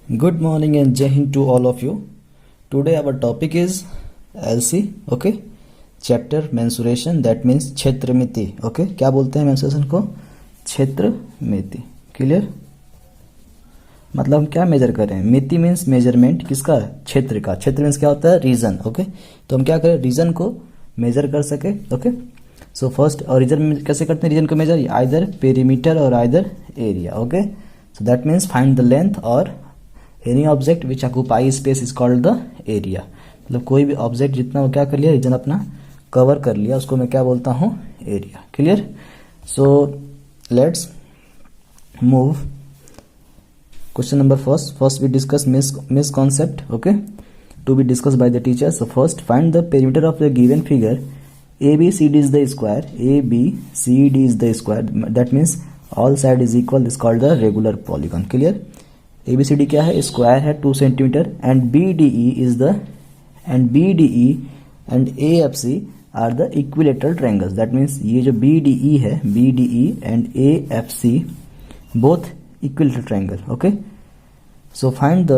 Good morning and Jai Hind to all of you. Today our topic is LC, okay? Chapter mensuration, that means क्षेत्रमिति, okay? क्या बोलते हैं mensuration को? क्षेत्रमिति, clear? मतलब हम क्या major कर रहे हैं? मिति मीन्स मेजरमेंट किसका? क्षेत्र का. क्षेत्र मीन्स क्या होता है? Region, okay? तो हम क्या करें? रीजन को मेजर कर सके, ओके? सो फर्स्ट, और रीजन कैसे करते हैं रीजन को measure? Either perimeter or either area, okay? So that means find the length or any object which occupy space is called the area. मतलब कोई भी ऑब्जेक्ट जितना वो क्या कर लिया, रीजन अपना कवर कर लिया, उसको मैं क्या बोलता हूँ? Area. Clear? So let's move. Question number first we discuss miss concept, okay, to be discussed by the teacher. So first, find the perimeter of the given figure. ABCD is the square. ABCD is the square. That means all side is equal. Is called the regular polygon. Clear? ABCD क्या है? Square है 2 centimetre. And BDE is the and BDE and AFC are the equilateral triangles. That means ये जो BDE है, BDE and AFC both equilateral triangle, okay? So find the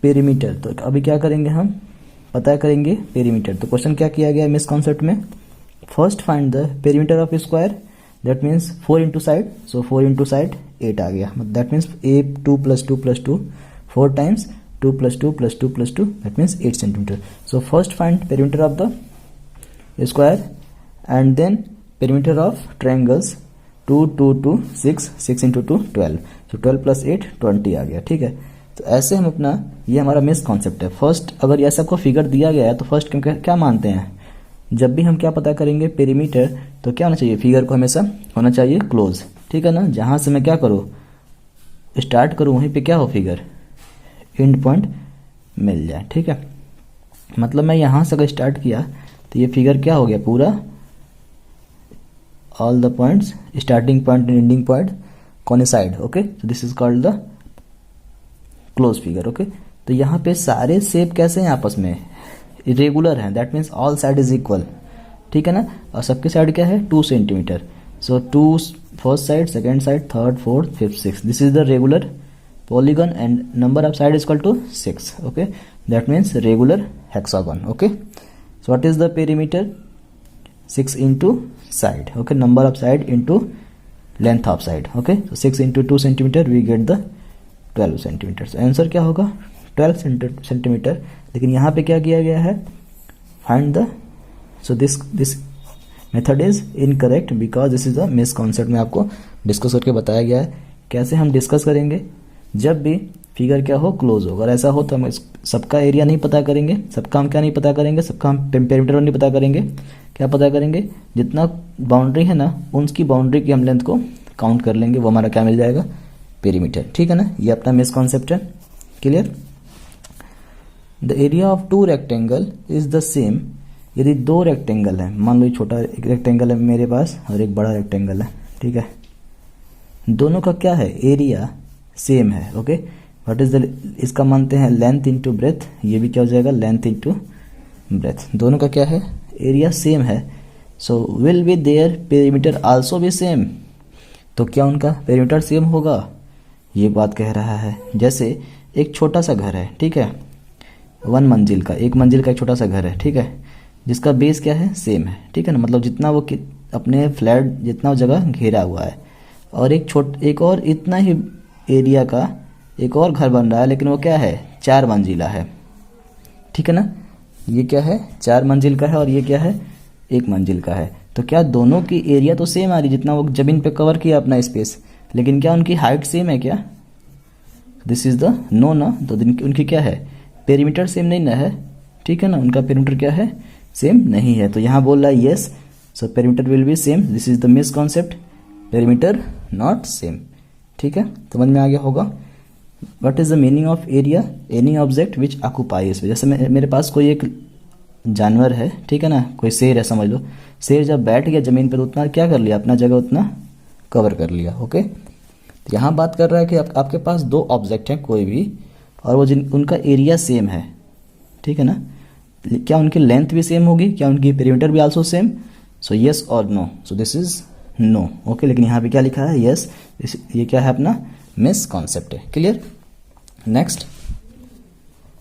perimeter. तो अभी क्या करेंगे हम? पता करेंगे पेरीमीटर. तो क्वेश्चन क्या किया गया मिस कॉन्सेप्ट में? First find the perimeter of square. That means 4 into side. So 4 into side 8 आ गया. That means 2 + 2 + 2 4 times 2 + 2 + 2 + 2 that means 8 centimetre. So first find perimeter of the square and then perimeter of triangles. 2 2 2 6 6 into 2 12. तो 12 + 8 20 आ गया. ठीक है? तो ऐसे हम अपना, ये हमारा मिस कॉन्सेप्ट है. फर्स्ट अगर ऐसा को फिगर दिया गया है तो फर्स्ट क्या मानते हैं? जब भी हम क्या पता करेंगे पेरीमीटर, तो क्या होना चाहिए? फिगर को हमेशा होना चाहिए क्लोज. ठीक है ना? जहां से मैं क्या करूँ, स्टार्ट करूँ, वहीं पे क्या हो, फिगर एंड पॉइंट मिल जाए. ठीक है? मतलब मैं यहां से अगर स्टार्ट किया तो ये फिगर क्या हो गया? पूरा all the points, starting point and ending point coincide, okay? So this is called the close figure, okay? तो यहाँ पे सारे शेप कैसे हैं आपस में? इरेगुलर हैं. That means all side is equal. ठीक है ना? और सबके साइड क्या है? 2 centimetre. So 2 first side, second side, third, fourth, fifth, six. This is the regular polygon and number of side is equal to 6, okay? That means regular hexagon, okay? So what is the perimeter? 6 into side, okay? Number of side into length of side, okay? So 6 into 2 centimeter we get the 12 centimeters. So answer क्या होगा? 12 centimetre. लेकिन यहाँ पे क्या किया गया है? Find the. So this method is incorrect because this is the miss concept में आपको डिस्कस करके बताया गया है. कैसे हम डिस्कस करेंगे? जब भी फिगर क्या हो, क्लोज हो. अगर ऐसा हो तो हम सबका एरिया नहीं पता करेंगे, सबका हम क्या नहीं पता करेंगे, सबका हम पेरीमीटर नहीं पता करेंगे. क्या पता करेंगे? जितना बाउंड्री है ना, उनकी बाउंड्री की हम लेंथ को काउंट कर लेंगे. वो हमारा क्या मिल जाएगा? पेरीमीटर. ठीक है ना? ये अपना मिस कॉन्सेप्ट है. Clear? The area of 2 rectangle is the same. यदि 2 रेक्टेंगल है, मान लो छोटा एक रेक्टेंगल है मेरे पास और एक बड़ा रेक्टेंगल है. ठीक है? दोनों का क्या है? एरिया सेम है, ओके? व्हाट इज द, इसका मानते हैं लेंथ इंटू ब्रेथ. ये भी क्या हो जाएगा? Length into breadth. दोनों का क्या है? एरिया सेम है. So will be there perimeter also be same. तो क्या उनका पेरीमीटर सेम होगा? ये बात कह रहा है. जैसे एक छोटा सा घर है, ठीक है? 1 मंजिल का, 1 मंजिल का एक छोटा सा घर है, ठीक है? जिसका बेस क्या है? सेम है. ठीक है ना? मतलब जितना वो अपने फ्लैट जितना जगह घेरा हुआ है, और एक और इतना ही एरिया का एक और घर बन रहा है, लेकिन वो क्या है? 4 मंजिला है. ठीक है ना? ये क्या है? 4 मंजिल का है और ये क्या है? 1 मंजिल का है. तो क्या दोनों की एरिया तो सेम आ रही, जितना वो जमीन पे कवर किया अपना स्पेस, लेकिन क्या उनकी हाइट सेम है क्या? दिस इज द नो ना. तो उनकी क्या है? पेरीमीटर सेम नहीं ना है. ठीक है ना? उनका पेरीमीटर क्या है? सेम नहीं है. तो यहाँ बोल रहा है yes, so perimeter will be same. This is the miss concept. Perimeter not same. ठीक है? समझ में आ गया होगा. What is the meaning of area? Any object which occupies. जैसे मेरे पास कोई एक जानवर है, ठीक है ना? कोई शेर है समझ लो. शेर जब बैठ गया जमीन पर तो उतना क्या कर लिया? अपना जगह उतना कवर कर लिया, ओके? तो यहाँ बात कर रहा है कि आपके पास 2 ऑब्जेक्ट हैं कोई भी, और वो उनका एरिया सेम है. ठीक है ना? क्या उनकी लेंथ भी सेम होगी? क्या उनकी पेरीमीटर भी आल्सो सेम? सो यस और no. So this is no, okay? लेकिन यहाँ पे क्या लिखा है? यस. ये क्या है? अपना मिस कॉन्सेप्ट है. Clear? Next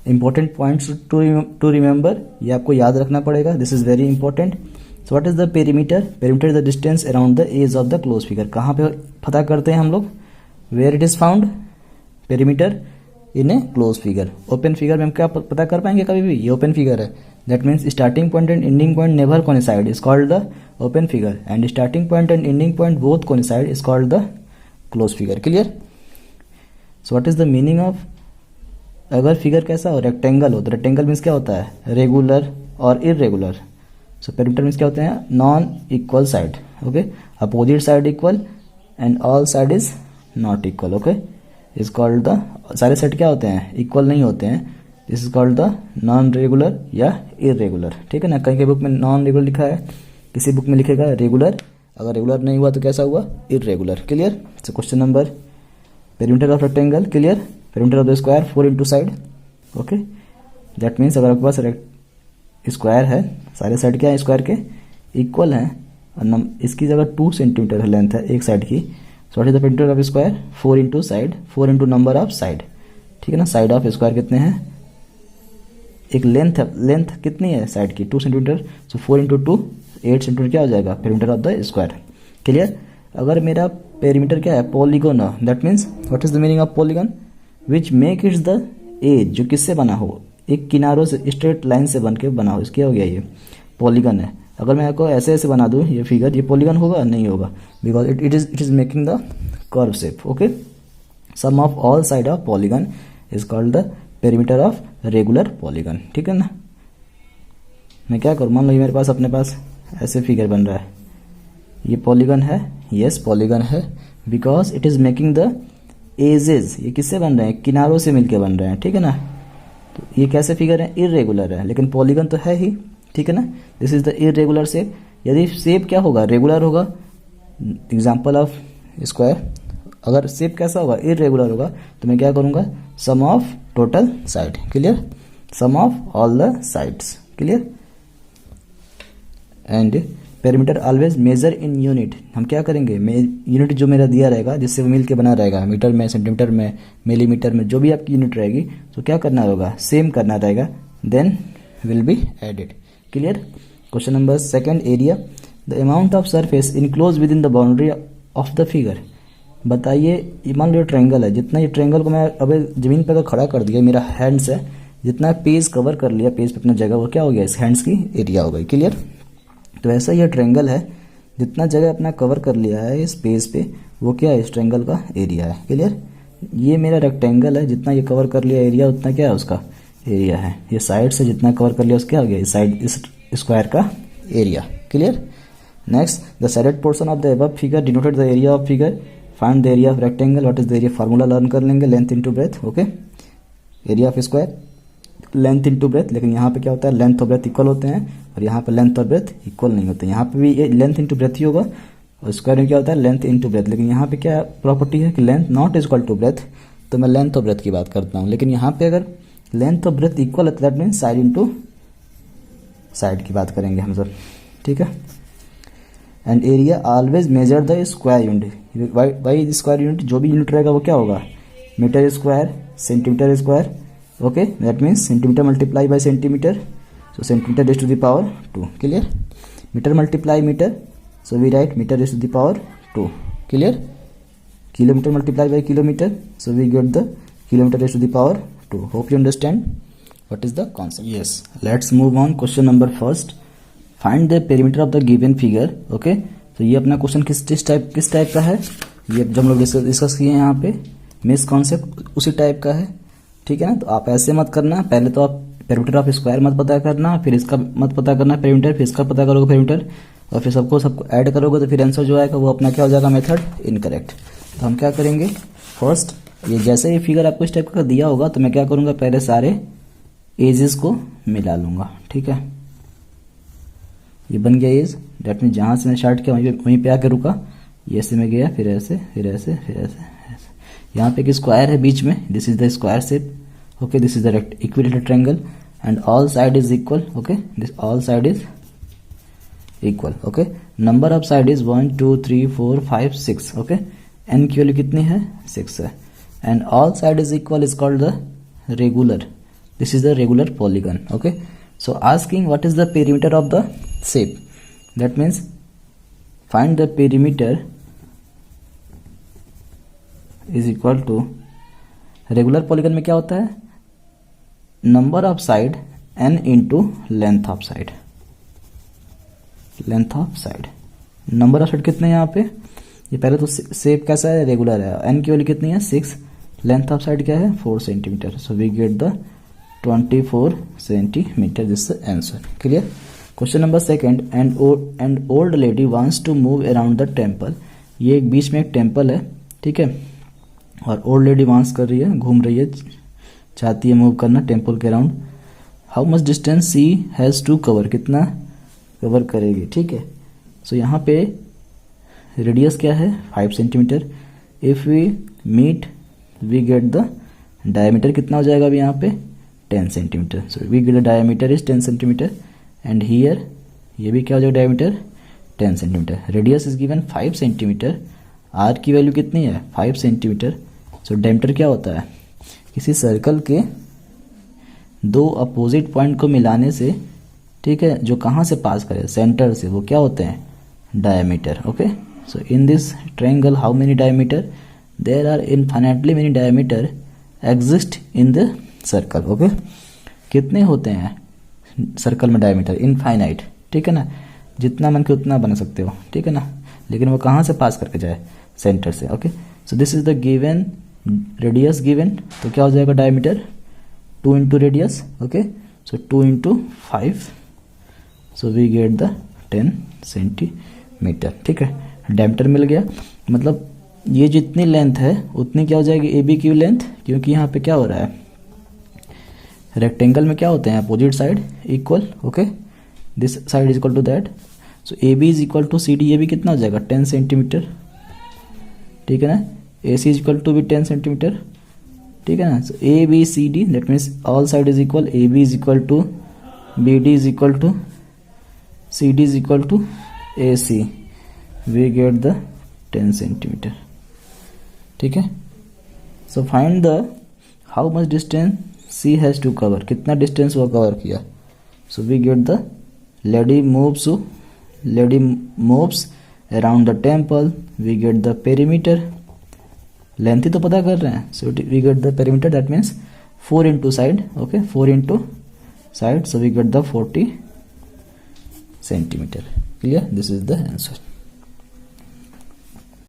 important points to remember, ये आपको याद रखना पड़ेगा, this is very important. So what is the perimeter? Perimeter is the distance around the edge of the close figure. कहाँ पे पता करते हैं हम लोग? Where it is found? Perimeter in a close figure. Open figure में हम क्या पता कर पाएंगे कभी भी? ये ओपन फिगर है. That means starting point and ending point never coincide is called the open figure, and starting point and ending point both coincide is called the close figure. Clear? So what is the meaning of, अगर figure कैसा हो? Rectangle हो, तो rectangle means क्या होता है? Regular और irregular. So perimeter means क्या होते हैं? Non equal side. Okay, opposite side equal and all side is not equal. Okay, is called the, सारे सेट क्या होते हैं? इक्वल नहीं होते हैं. This is called the non regular या इरेगुलर. ठीक है ना? कहीं के बुक में नॉन रेगुलर लिखा है, किसी बुक में लिखेगा रेगुलर. अगर रेगुलर नहीं हुआ तो कैसा हुआ? Irregular. Clear? So question number, perimeter of rectangle. Clear? Perimeter of the square 4 into side. Okay, that means अगर आपके पास स्क्वायर है, सारे साइड क्या है? स्क्वायर के इक्वल हैं, और इसकी जगह 2 सेंटीमीटर है लेंथ है एक साइड की. सो what is the perimeter of square? 4 into side, 4 into number of side. ठीक है ना? साइड ऑफ स्क्वायर कितने हैं? एक लेंथ है, लेंथ कितनी है साइड की? 2 सेंटीमीटर. सो 4 इंटू 2 8 सेंटीमीटर क्या हो जाएगा? Perimeter of the square. Clear? अगर मेरा पेरीमीटर क्या है? Polygon. That means what is the meaning of polygon? Which make its the edge, जो किससे बना हो? एक किनारों से, स्ट्रेट लाइन से बन के बना हो. इसके हो गया ये पॉलीगन है. अगर मैं आपको ऐसे ऐसे बना दूं ये फिगर, ये पॉलीगन होगा? नहीं होगा, because it is making the curve shape. Okay, sum of all side of polygon is called the perimeter of regular polygon. ठीक है ना? मैं क्या करूँ? मान लो ये मेरे पास, अपने पास ऐसे फिगर बन रहा है, ये पॉलीगन है. यस, पॉलीगन है, because it is making the edges. ये किससे बन रहे हैं? किनारों से मिलके बन रहे हैं. ठीक है ना? तो ये कैसे फिगर है? इरेगुलर है, लेकिन पॉलीगन तो है ही. ठीक है ना? This is the irregular shape. यदि शेप क्या होगा? रेगुलर होगा. Example of square. अगर शेप कैसा होगा? इरेगुलर होगा, तो मैं क्या करूंगा? Sum of total side. Clear? Sum of all the sides. Clear? And perimeter always measure in unit. हम क्या करेंगे? यूनिट जो मेरा दिया रहेगा, जिससे वो मिल के बना रहेगा, मीटर में, सेंटीमीटर में, मिलीमीटर में, जो भी आपकी यूनिट रहेगी, तो क्या करना होगा? सेम करना रहेगा. Then will be added. Clear? Question number second, area. The amount of surface enclose within the boundary of the figure. बताइए, ये मान लो ट्रायंगल है, जितना ये ट्रायंगल को मैं अभी जमीन पर अगर खड़ा कर दिया, मेरा हैंड्स है, जितना पेज कवर कर लिया, पेज पे अपना जगह, वो क्या हो गया? इस हैंड्स की एरिया हो गई. क्लियर? तो ऐसा ये ट्रायंगल है, जितना जगह अपना कवर कर लिया है इस पेज पे, वो क्या है? इस ट्रायंगल का एरिया है. क्लियर? ये मेरा रेक्टेंगल है, जितना ये कवर कर लिया एरिया, उतना क्या है? उसका एरिया है. ये साइड से जितना कवर कर लिया, उसका क्या हो गया? इस साइड, इस स्क्वायर का area. Clear? Next, the sided portion of the above figure denoted the area of figure. Find the area of rectangle. What is the area? Formula learn कर लेंगे, length into breath. Okay, area of square, length into breadth. लेकिन यहाँ पे क्या होता है? Length और breadth equal होते हैं, और यहाँ पे लेंथ और ब्रेथ इक्वल नहीं होते. यहाँ पे भी ये लेंथ इनटू ब्रेथ ही होगा, और स्क्वायर में क्या होता है? Length into breadth. लेकिन यहाँ पे क्या प्रॉपर्टी है कि length not is equal to breadth, तो मैं लेंथ और ब्रेथ की बात करता हूँ. लेकिन यहाँ पे अगर लेंथ और ब्रेथ इक्वल है, that means side into side की बात करेंगे हम सब. ठीक है? And area always measure the square unit. By square unit, जो भी यूनिट रहेगा वो क्या होगा? Metre square, centimetre square. Okay, that means centimetre multiply by centimetre. So centimeter raised to the power 2. Clear? Meter multiply meter. So we write meter raised to the power 2. Clear? Kilometer multiply by kilometer. So we get the kilometer raised to the power 2. Hope you understand what is the concept. Yes. Let's move on. Question number first. Find the perimeter of the given figure. Okay. तो ये अपना question किस type का है? ये जब हम लोग डिस्कस किए हैं यहाँ पे, मिस कॉन्सेप्ट उसी टाइप का है. ठीक है ना? तो आप ऐसे मत करना. पहले तो आप पेरीमीटर ऑफ स्क्वायर मत पता करना, फिर इसका मत पता करना पेरीमीटर, फिर इसका पता करोगे पेरीमीटर, और फिर सबको ऐड करोगे, तो फिर आंसर जो आएगा वो अपना क्या हो जाएगा? Method incorrect. तो हम क्या करेंगे? फर्स्ट, ये जैसे ही फिगर आपको इस टाइप का दिया होगा, तो मैं क्या करूंगा? पहले सारे एजेस को मिला लूंगा. ठीक है? ये बन गया एज. डेट मीन जहां से मैं स्टार्ट किया वहीं पे आके रुका. ये ऐसे में गया, फिर ऐसे, फिर ऐसे, फिर ऐसे. यहाँ पे एक स्क्वायर है बीच में. This is the square shape. Okay, this is the equilateral triangle and all side is equal. Okay, this all side is equal. Okay, number of side is 1 2 3 4 5 6. Okay, n की वैल्यू कितनी है? 6 है. And all side is equal is called the regular. This is the regular polygon. Okay, so asking what is the perimeter of the shape, that means find the perimeter is equal to, regular polygon में क्या होता है, number of side n into length of side, length of side, number of side कितने हैं यहाँ पे, ये पहले तो शेप कैसा है, रेगुलर है, n की वैल्यू कितनी है 6, लेंथ ऑफ साइड क्या है 4 centimetre, so we get the 24 centimetre, this answer. Clear. Question number second, and old lady wants to move around the temple, ये एक बीच में एक टेम्पल है, ठीक है, और ओल्ड लेडी वांट्स कर रही है, घूम रही है, चाहती है मूव करना टेम्पल के around, how much distance C has to cover, कितना कवर करेगी, ठीक है। सो यहाँ पे रेडियस क्या है 5 centimetre, if we meet we get the diameter, कितना हो जाएगा अभी यहाँ पे 10 centimetre, so we get the diameter is 10 centimetre, and here ये भी क्या हो जाएगा diameter 10 centimetre, radius is given 5 centimetre, R की वैल्यू कितनी है 5 सेंटीमीटर, सो डायमीटर क्या होता है, किसी सर्कल के दो अपोजिट पॉइंट को मिलाने से, ठीक है, जो कहाँ से पास करे सेंटर से, वो क्या होते हैं diameter. Okay, so in this triangle how many diameter, there are infinitely many diameter exist in the circle. Okay, कितने होते हैं सर्कल में डायमीटर, इनफाइनाइट, ठीक है ना, जितना मन के उतना बना सकते हो, ठीक है ना, लेकिन वो कहाँ से पास करके जाए सेंटर से। Okay, so this is the given radius given, तो क्या हो जाएगा diameter 2 into radius. Okay, so 2 into 5, so we get the 10 centimetre, ठीक है, डायमीटर मिल गया, मतलब ये जितनी लेंथ है उतनी क्या हो जाएगी ए बी की लेंथ, क्योंकि यहाँ पे क्या हो रहा है रेक्टेंगल में क्या होते हैं opposite side equal. Okay, this side is equal to that, so A B is equal to C D, ये भी कितना हो जाएगा 10 सेंटीमीटर, ठीक है ना, A C is equal to भी 10 सेंटीमीटर, ठीक है ना, so A B C D that means all side is equal, A B is equal to B D is equal to C D is equal to A C, we get the 10 centimetre, ठीक है। So find the how much distance C has to cover, कितना distance वो cover किया, so we get the lady moves around the temple, we get the perimeter, length ही तो पता कर रहे हैं, so we get the perimeter that means 4 into side. Okay, 4 into side, so we get the 40 centimetre. Clear, this is the answer.